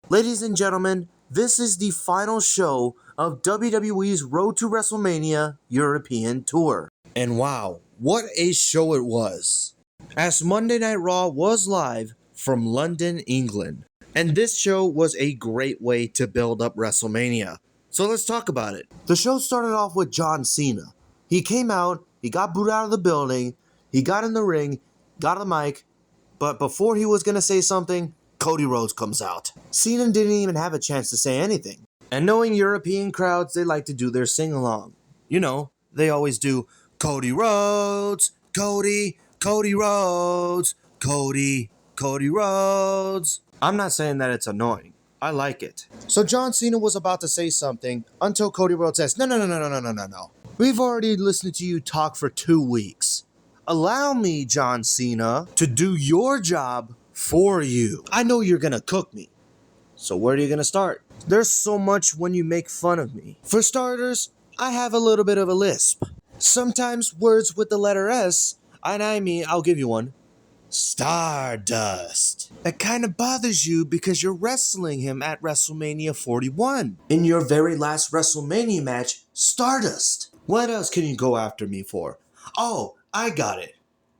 Ladies and gentlemen, this is the final show of WWE's Road to WrestleMania European Tour. And wow, what a show it was! As Monday Night Raw was live from London, England. And this show was a great way to build up WrestleMania. So let's talk about it. The show started off with John Cena. He came out, he got booed out of the building, he got in the ring, got the mic, but before he was going to say something, Cody Rhodes comes out. Cena didn't even have a chance to say anything. And knowing European crowds, they like to do their sing-along. You know, they always do, Cody Rhodes, Cody Rhodes, Cody Rhodes. I'm not saying that it's annoying. I like it. So John Cena was about to say something until Cody Rhodes says, No. We've already listened to you talk for 2 weeks. Allow me, John Cena, to do your job for you. I know you're gonna cook me. So where are you gonna start? There's so much when you make fun of me. For starters, I have a little bit of a lisp. Sometimes words with the letter S, and I'll give you one. Stardust. That kind of bothers you because you're wrestling him at WrestleMania 41. In your very last WrestleMania match, Stardust. What else can you go after me for? Oh, I got it.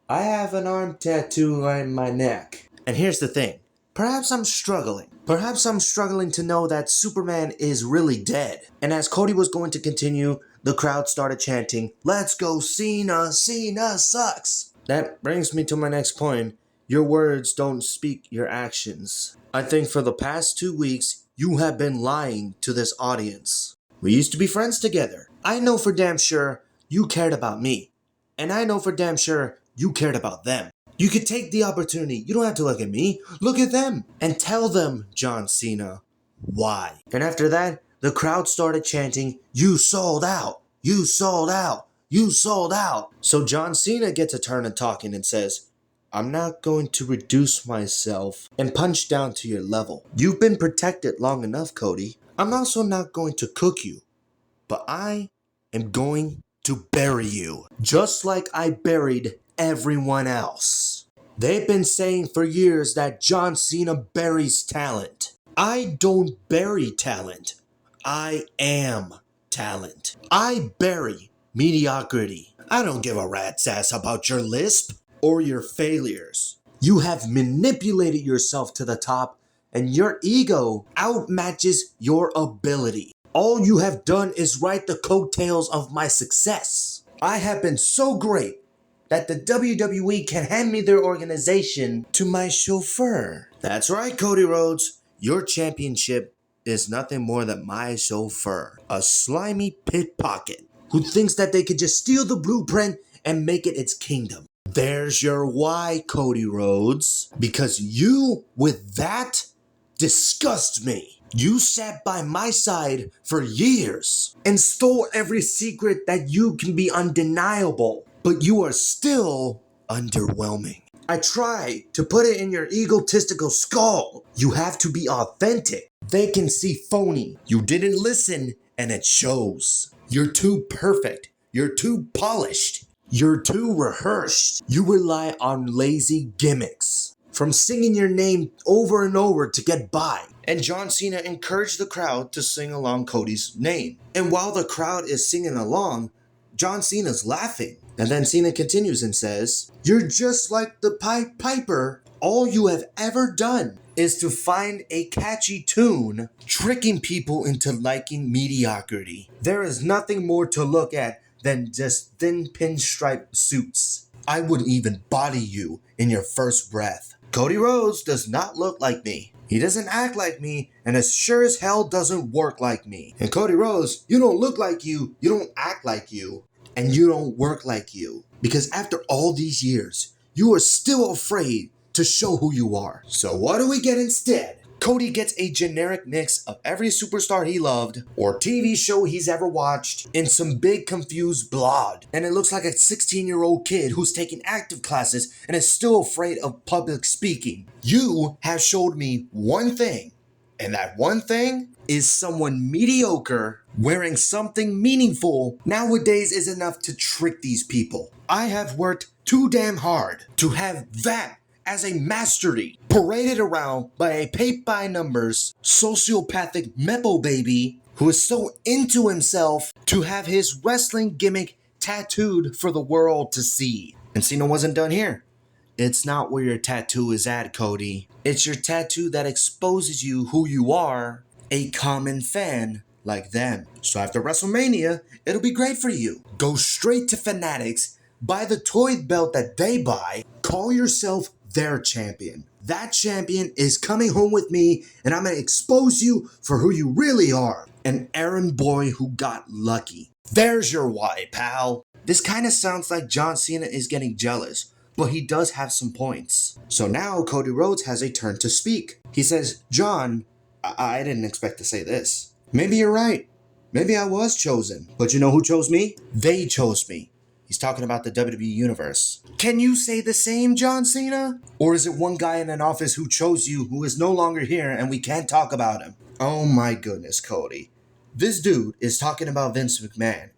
I have an arm tattoo on my neck. And here's the thing. Perhaps I'm struggling. Perhaps I'm struggling to know that Superman is really dead. And as Cody was going to continue, the crowd started chanting, Let's go Cena, Cena sucks. That brings me to my next point. Your words don't speak your actions. I think for the past 2 weeks, you have been lying to this audience. We used to be friends together. I know for damn sure you cared about me. And I know for damn sure you cared about them. You could take the opportunity. You don't have to look at me. Look at them. And tell them, John Cena, why. And after that, the crowd started chanting, You sold out. You sold out. You sold out. So John Cena gets a turn in talking and says, I'm not going to reduce myself and punch down to your level. You've been protected long enough, Cody. I'm also not going to cook you, but I am going to bury you. Just like I buried everyone else. They've been saying for years that John Cena buries talent. I don't bury talent. I am talent. I bury mediocrity. I don't give a rat's ass about your lisp or your failures. You have manipulated yourself to the top and your ego outmatches your ability. All you have done is ride the coattails of my success. I have been so great that the WWE can hand me their organization to my chauffeur. That's right, Cody Rhodes. Your championship is nothing more than my chauffeur. A slimy pickpocket who thinks that they could just steal the blueprint and make it its kingdom. There's your why, Cody Rhodes. Because you, with that, disgust me. You sat by my side for years and stole every secret that you can be undeniable. But you are still underwhelming. I try to put it in your egotistical skull. You have to be authentic. They can see phony. You didn't listen, and it shows. You're too perfect. You're too polished. You're too rehearsed. You rely on lazy gimmicks. From singing your name over and over to get by. And John Cena encouraged the crowd to sing along Cody's name. And while the crowd is singing along, John Cena's laughing. And then Cena continues and says, You're just like the Pied Piper. All you have ever done is to find a catchy tune, tricking people into liking mediocrity. There is nothing more to look at than just thin pinstripe suits. I would even body you in your first breath. Cody Rhodes does not look like me. He doesn't act like me, and as sure as hell doesn't work like me. And Cody Rhodes, you don't look like you don't act like you, and you don't work like you. Because after all these years, you are still afraid to show who you are. So what do we get instead? Cody gets a generic mix of every superstar he loved or TV show he's ever watched in some big confused blot. And it looks like a 16-year-old kid who's taking active classes and is still afraid of public speaking. You have showed me one thing, and that one thing is someone mediocre wearing something meaningful nowadays is enough to trick these people. I have worked too damn hard to have that as a mastery, paraded around by a paint-by-numbers, sociopathic Mepo baby who is so into himself to have his wrestling gimmick tattooed for the world to see. And Cena wasn't done here. It's not where your tattoo is at, Cody. It's your tattoo that exposes you who you are, a common fan like them. So after WrestleMania, it'll be great for you. Go straight to Fanatics, buy the toy belt that they buy, call yourself their champion. That champion is coming home with me, and I'm gonna expose you for who you really are. An errand boy who got lucky. There's your why, pal. This kind of sounds like John Cena is getting jealous, but he does have some points. So now Cody Rhodes has a turn to speak. He says, John, I didn't expect to say this. Maybe you're right. Maybe I was chosen. But you know who chose me? They chose me. He's talking about the WWE Universe. Can you say the same, John Cena? Or is it one guy in an office who chose you who is no longer here and we can't talk about him? Oh my goodness, Cody. This dude is talking about Vince McMahon.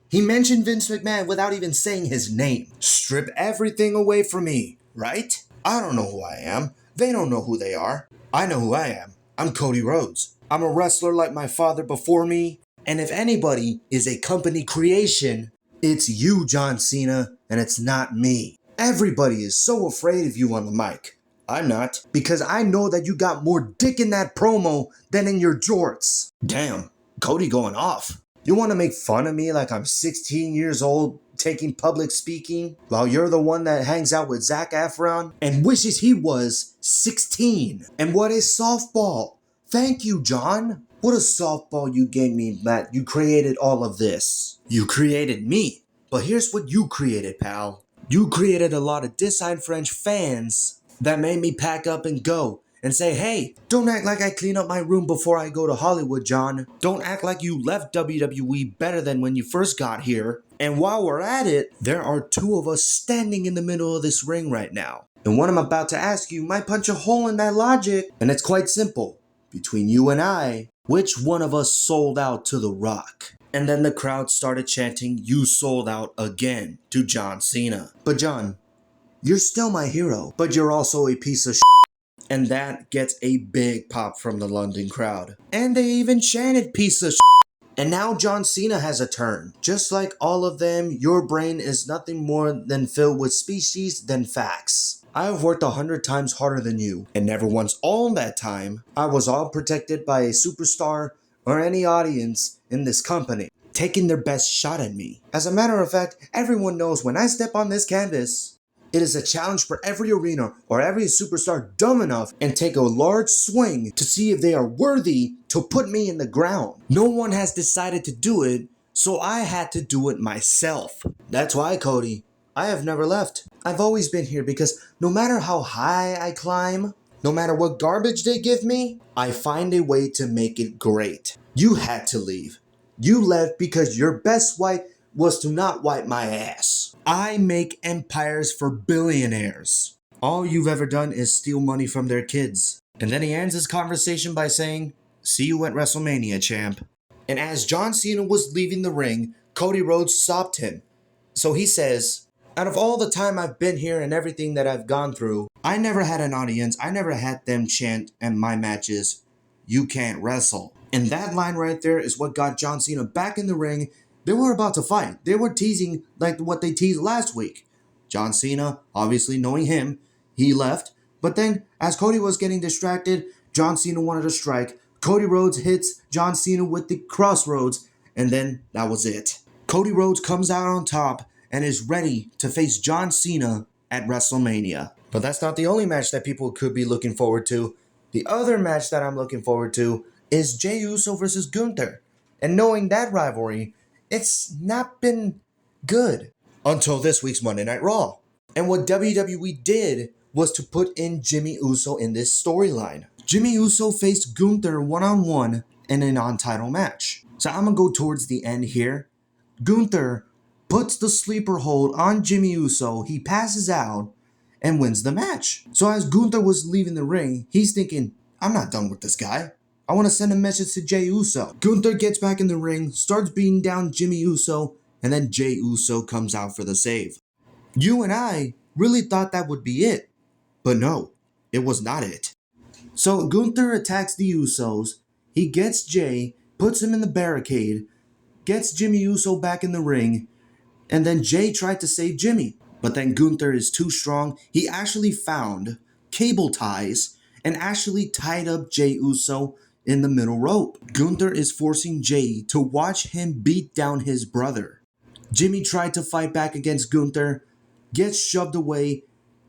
He mentioned Vince McMahon without even saying his name. Strip everything away from me, right? I don't know who I am. They don't know who they are. I know who I am. I'm Cody Rhodes. I'm a wrestler like my father before me. And if anybody is a company creation, it's you, John Cena, and it's not me. Everybody is so afraid of you on the mic. I'm not, because I know that you got more dick in that promo than in your jorts. Damn, Cody going off. You want to make fun of me like I'm 16 years old taking public speaking while you're the one that hangs out with Zac Efron and wishes he was 16? And what is softball? Thank you, John. What a softball you gave me, Matt. You created all of this. You created me. But here's what you created, pal. You created a lot of diehard French fans that made me pack up and go and say, hey, don't act like I clean up my room before I go to Hollywood, John. Don't act like you left WWE better than when you first got here. And while we're at it, there are two of us standing in the middle of this ring right now. And what I'm about to ask you might punch a hole in that logic. And it's quite simple. Between you and I, which one of us sold out to The Rock? And then the crowd started chanting, you sold out again to John Cena. But John, you're still my hero, but you're also a piece of shit. And that gets a big pop from the London crowd. And they even chanted piece of shit. And now John Cena has a turn. Just like all of them, your brain is nothing more than filled with species than facts. I have worked 100 times harder than you, and never once all that time I was all protected by a superstar or any audience in this company taking their best shot at me. As a matter of fact, everyone knows when I step on this canvas, it is a challenge for every arena or every superstar dumb enough and take a large swing to see if they are worthy to put me in the ground. No one has decided to do it, so I had to do it myself. That's why, Cody, I have never left. I've always been here because no matter how high I climb, no matter what garbage they give me, I find a way to make it great. You had to leave. You left because your best wipe was to not wipe my ass. I make empires for billionaires. All you've ever done is steal money from their kids. And then he ends his conversation by saying, see you at WrestleMania, champ. And as John Cena was leaving the ring, Cody Rhodes stopped him. So he says, out of all the time I've been here and everything that I've gone through, I never had an audience. I never had them chant in my matches, you can't wrestle. And that line right there is what got John Cena back in the ring. They were about to fight. They were teasing like what they teased last week. John Cena, obviously knowing him, he left. But then, as Cody was getting distracted, John Cena wanted to strike. Cody Rhodes hits John Cena with the crossroads, and then that was it. Cody Rhodes comes out on top and is ready to face John Cena at WrestleMania. But that's not the only match that people could be looking forward to. The other match that I'm looking forward to is Jey USO versus Gunther. And knowing that rivalry, it's not been good until this week's Monday Night Raw. And what WWE did was to put in Jimmy USO in this storyline. Jimmy USO faced Gunther one-on-one in a non-title match. So I'm going to go towards the end here. Gunther puts the sleeper hold on Jimmy USO. He passes out and wins the match. So as Gunther was leaving the ring, he's thinking, I'm not done with this guy. I want to send a message to Jey USO. Gunther gets back in the ring, starts beating down Jimmy USO, and then Jey USO comes out for the save. You and I really thought that would be it. But no, it was not it. So Gunther attacks the Usos. He gets Jey, puts him in the barricade, gets Jimmy USO back in the ring, and then Jey tried to save Jimmy. But then Gunther is too strong. He actually found cable ties and actually tied up Jey USO in the middle rope. Gunther is forcing Jey to watch him beat down his brother. Jimmy tried to fight back against Gunther, gets shoved away.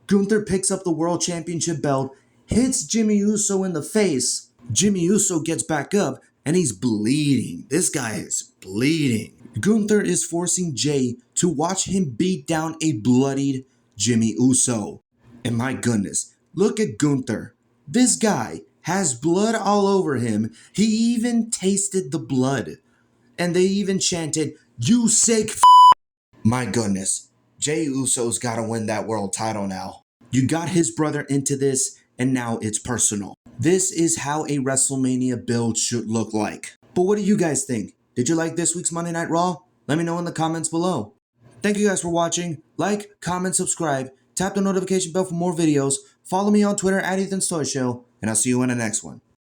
Gunther picks up the World Championship belt, hits Jimmy USO in the face. Jimmy USO gets back up and he's bleeding. This guy is bleeding. Gunther is forcing Jey to watch him beat down a bloodied Jimmy USO. And my goodness, look at Gunther. This guy has blood all over him. He even tasted the blood. And they even chanted, "You sick f***." My goodness, Jey Uso's gotta win that world title now. You got his brother into this, and now it's personal. This is how a WrestleMania build should look like. But what do you guys think? Did you like this week's Monday Night Raw? Let me know in the comments below. Thank you guys for watching. Like, comment, subscribe, tap the notification bell for more videos, follow me on Twitter at Ethan'sToyShow, and I'll see you in the next one.